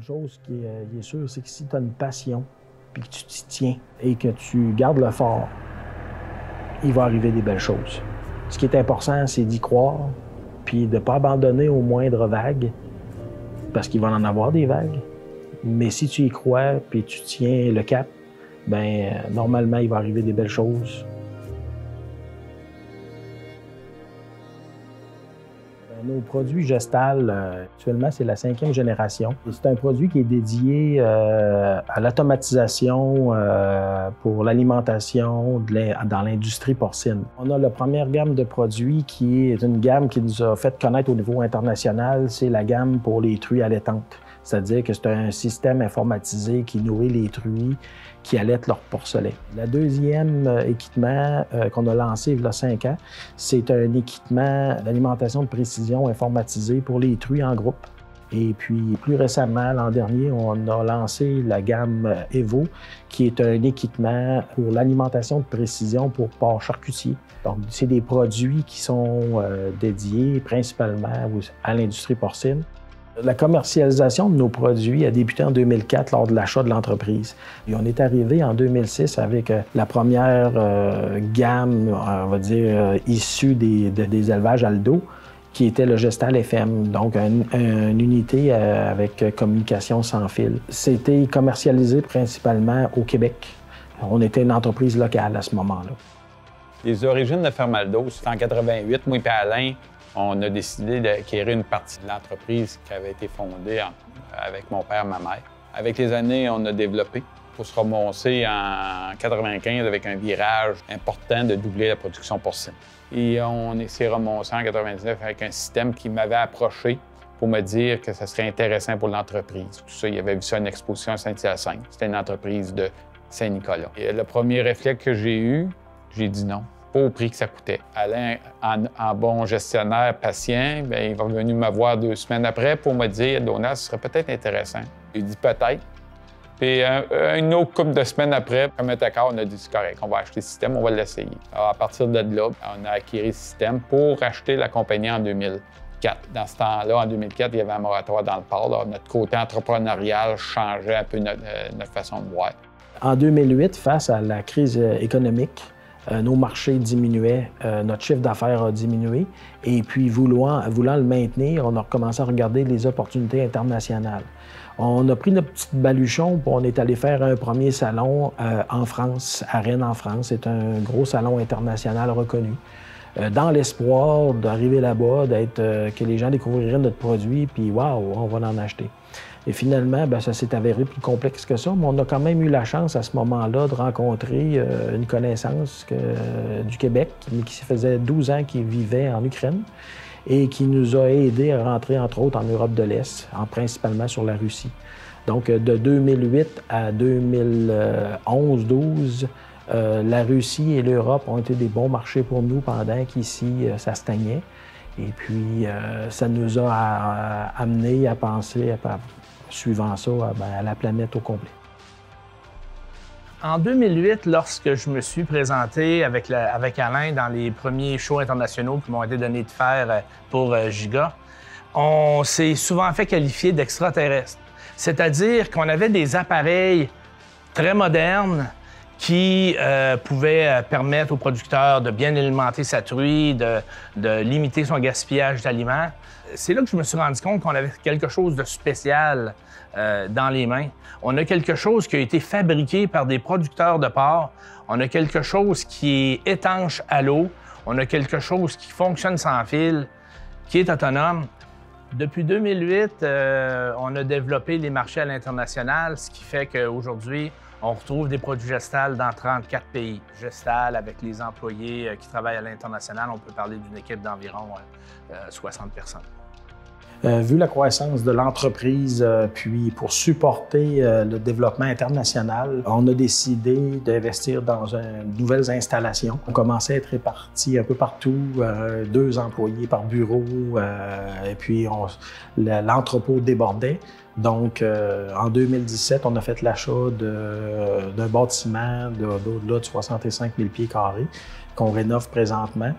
Une chose qui est sûre, c'est que si tu as une passion, puis que tu t'y tiens et que tu gardes le fort, il va arriver des belles choses. Ce qui est important, c'est d'y croire, puis de ne pas abandonner aux moindres vagues, parce qu'il va en avoir des vagues. Mais si tu y crois, puis tu tiens le cap, bien, normalement, il va arriver des belles choses. Nos produits Gestal, actuellement, c'est la 5e génération. C'est un produit qui est dédié à l'automatisation pour l'alimentation dans l'industrie porcine. On a la première gamme de produits qui est une gamme qui nous a fait connaître au niveau international. C'est la gamme pour les truies allaitantes. C'est-à-dire que c'est un système informatisé qui nourrit les truies qui allaitent leur porcelet. Le deuxième équipement qu'on a lancé il y a 5 ans, c'est un équipement d'alimentation de précision informatisé pour les truies en groupe. Et puis, plus récemment, l'an dernier, on a lancé la gamme Evo, qui est un équipement pour l'alimentation de précision pour porcs charcutiers. Donc, c'est des produits qui sont dédiés principalement à l'industrie porcine. La commercialisation de nos produits a débuté en 2004 lors de l'achat de l'entreprise. Et on est arrivé en 2006 avec la première gamme, on va dire, issue des élevages Aldo, qui était le Gestal FM, donc une unité avec communication sans fil. C'était commercialisé principalement au Québec. On était une entreprise locale à ce moment-là. Les origines de Ferme Aldo, c'était en 88, moi et Alain, on a décidé d'acquérir une partie de l'entreprise qui avait été fondée avec mon père et ma mère. Avec les années, on a développé pour se remonter en 95 avec un virage important de doubler la production porcine. Et on s'est remonté en 99 avec un système qui m'avait approché pour me dire que ça serait intéressant pour l'entreprise. Tout ça, il avait vu ça à une exposition à Saint-Hyacinthe. C'était une entreprise de Saint-Nicolas. Et le premier réflexe que j'ai eu, j'ai dit non. Pas au prix que ça coûtait. Alain, en bon gestionnaire patient, bien, il est revenu me voir 2 semaines après pour me dire « Donald, ce serait peut-être intéressant. » J'ai dit « Peut-être. » Puis une autre couple de semaines après, comme un accord, on a dit « C'est correct, on va acheter le système, on va l'essayer. » Alors, à partir de là, on a acquis le système pour acheter la compagnie en 2004. Dans ce temps-là, en 2004, il y avait un moratoire dans le port. Alors, notre côté entrepreneurial changeait un peu notre façon de voir. En 2008, face à la crise économique, nos marchés diminuaient, notre chiffre d'affaires a diminué. Et puis, voulant le maintenir, on a recommencé à regarder les opportunités internationales. On a pris notre petite baluchon, puis on est allé faire un premier salon en France, à Rennes, en France. C'est un gros salon international reconnu. Dans l'espoir d'arriver là-bas, que les gens découvriraient notre produit, puis waouh, on va en acheter. Et finalement, bien, ça s'est avéré plus complexe que ça, mais on a quand même eu la chance à ce moment-là de rencontrer une connaissance du Québec, qui faisait 12 ans qu'il vivait en Ukraine et qui nous a aidés à rentrer, entre autres, en Europe de l'Est, principalement sur la Russie. Donc, de 2008 à 2011-12, la Russie et l'Europe ont été des bons marchés pour nous pendant qu'ici, ça stagnait. Et puis, ça nous a amené à penser, suivant ça, à la planète au complet. En 2008, lorsque je me suis présenté avec Alain dans les premiers shows internationaux qui m'ont été donnés de faire pour Giga, on s'est souvent fait qualifier d'extraterrestres. C'est-à-dire qu'on avait des appareils très modernes qui pouvaient permettre aux producteurs de bien alimenter sa truie, de limiter son gaspillage d'aliments. C'est là que je me suis rendu compte qu'on avait quelque chose de spécial dans les mains. On a quelque chose qui a été fabriqué par des producteurs de porc. On a quelque chose qui est étanche à l'eau. On a quelque chose qui fonctionne sans fil, qui est autonome. Depuis 2008, on a développé les marchés à l'international, ce qui fait qu'aujourd'hui, on retrouve des produits Gestal dans 34 pays. Gestal, avec les employés qui travaillent à l'international, on peut parler d'une équipe d'environ 60 personnes. Vu la croissance de l'entreprise, puis pour supporter le développement international, on a décidé d'investir dans de nouvelles installations. On commençait à être répartis un peu partout, 2 employés par bureau, et puis l'entrepôt débordait. Donc, en 2017, on a fait l'achat d'un bâtiment d'au-delà de 65 000 pieds carrés qu'on rénove présentement.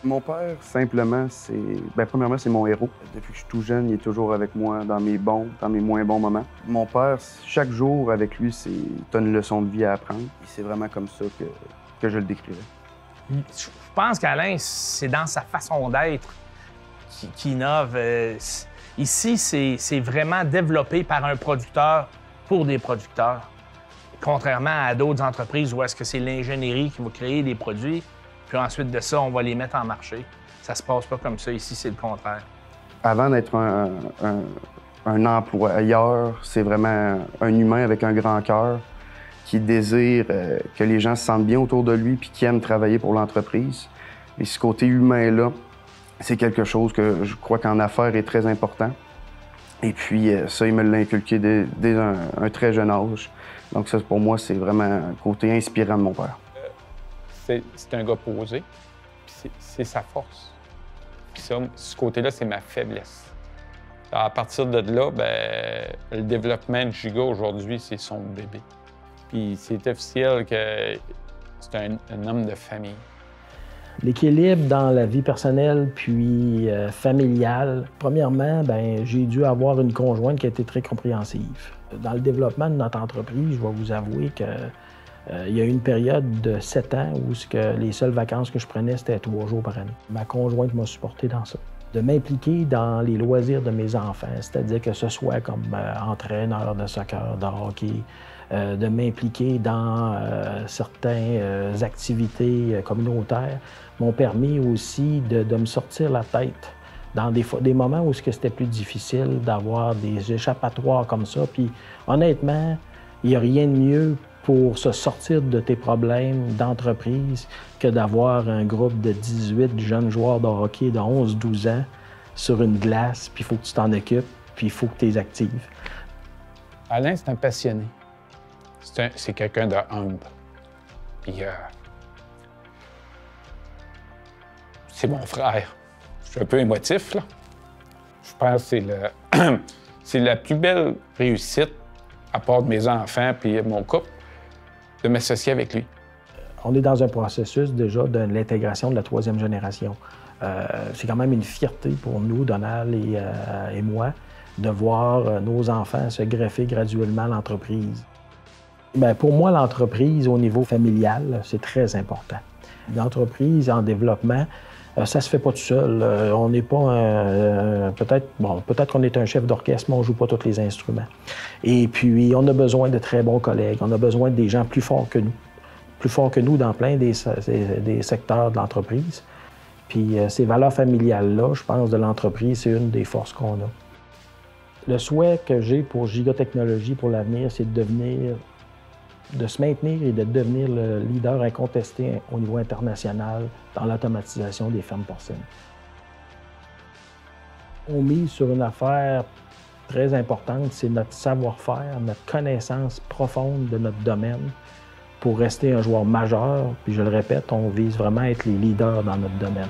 Mon père, simplement, premièrement, c'est mon héros. Depuis que je suis tout jeune, il est toujours avec moi dans mes bons, dans mes moins bons moments. Mon père, chaque jour avec lui, t'as une leçon de vie à apprendre. Et c'est vraiment comme ça que je le décrirais. Je pense qu'Alain, c'est dans sa façon d'être qui innove. Ici, c'est vraiment développé par un producteur pour des producteurs. Contrairement à d'autres entreprises où est-ce que c'est l'ingénierie qui va créer des produits, puis ensuite de ça, on va les mettre en marché. Ça se passe pas comme ça. Ici, c'est le contraire. Avant d'être un employeur, c'est vraiment un humain avec un grand cœur qui désire que les gens se sentent bien autour de lui puis qui aime travailler pour l'entreprise. Et ce côté humain-là, c'est quelque chose que je crois qu'en affaires est très important. Et puis ça, il me l'a inculqué dès un très jeune âge. Donc ça, pour moi, c'est vraiment un côté inspirant de mon père. C'est un gars posé, puis c'est sa force. Puis ça, ce côté-là, c'est ma faiblesse. Alors, à partir de là, le développement de Giga aujourd'hui, c'est son bébé. Puis c'est officiel que c'est un homme de famille. L'équilibre dans la vie personnelle puis familiale, premièrement, j'ai dû avoir une conjointe qui a été très compréhensive. Dans le développement de notre entreprise, je vais vous avouer que il y a eu une période de 7 ans où les seules vacances que je prenais, c'était 3 jours par année. Ma conjointe m'a supporté dans ça. De m'impliquer dans les loisirs de mes enfants, c'est-à-dire que ce soit comme entraîneur de soccer, de hockey, de m'impliquer dans certaines activités communautaires, m'ont permis aussi de me sortir la tête dans des moments où c'était plus difficile d'avoir des échappatoires comme ça. Puis honnêtement, il n'y a rien de mieux pour se sortir de tes problèmes d'entreprise que d'avoir un groupe de 18 jeunes joueurs de hockey de 11-12 ans sur une glace, puis il faut que tu t'en occupes, puis il faut que tu les actives. Alain, c'est un passionné. C'est quelqu'un de humble. Puis c'est mon frère. Je suis un peu émotif, là. Je pense que c'est la plus belle réussite, à part de mes enfants puis mon couple, de m'associer avec lui. On est dans un processus déjà de l'intégration de la 3e génération. C'est quand même une fierté pour nous, Donald et moi, de voir nos enfants se greffer graduellement à l'entreprise. Pour moi, l'entreprise, au niveau familial, c'est très important. L'entreprise en développement, ça se fait pas tout seul. On n'est pas peut-être qu'on est un chef d'orchestre, mais on joue pas tous les instruments. Et puis, on a besoin de très bons collègues. On a besoin des gens plus forts que nous dans plein des secteurs de l'entreprise. Puis, ces valeurs familiales-là, je pense, de l'entreprise, c'est une des forces qu'on a. Le souhait que j'ai pour Giga Technologies pour l'avenir, c'est de se maintenir et de devenir le leader incontesté au niveau international dans l'automatisation des fermes porcines. On mise sur une affaire très importante, c'est notre savoir-faire, notre connaissance profonde de notre domaine pour rester un joueur majeur. Puis je le répète, on vise vraiment à être les leaders dans notre domaine.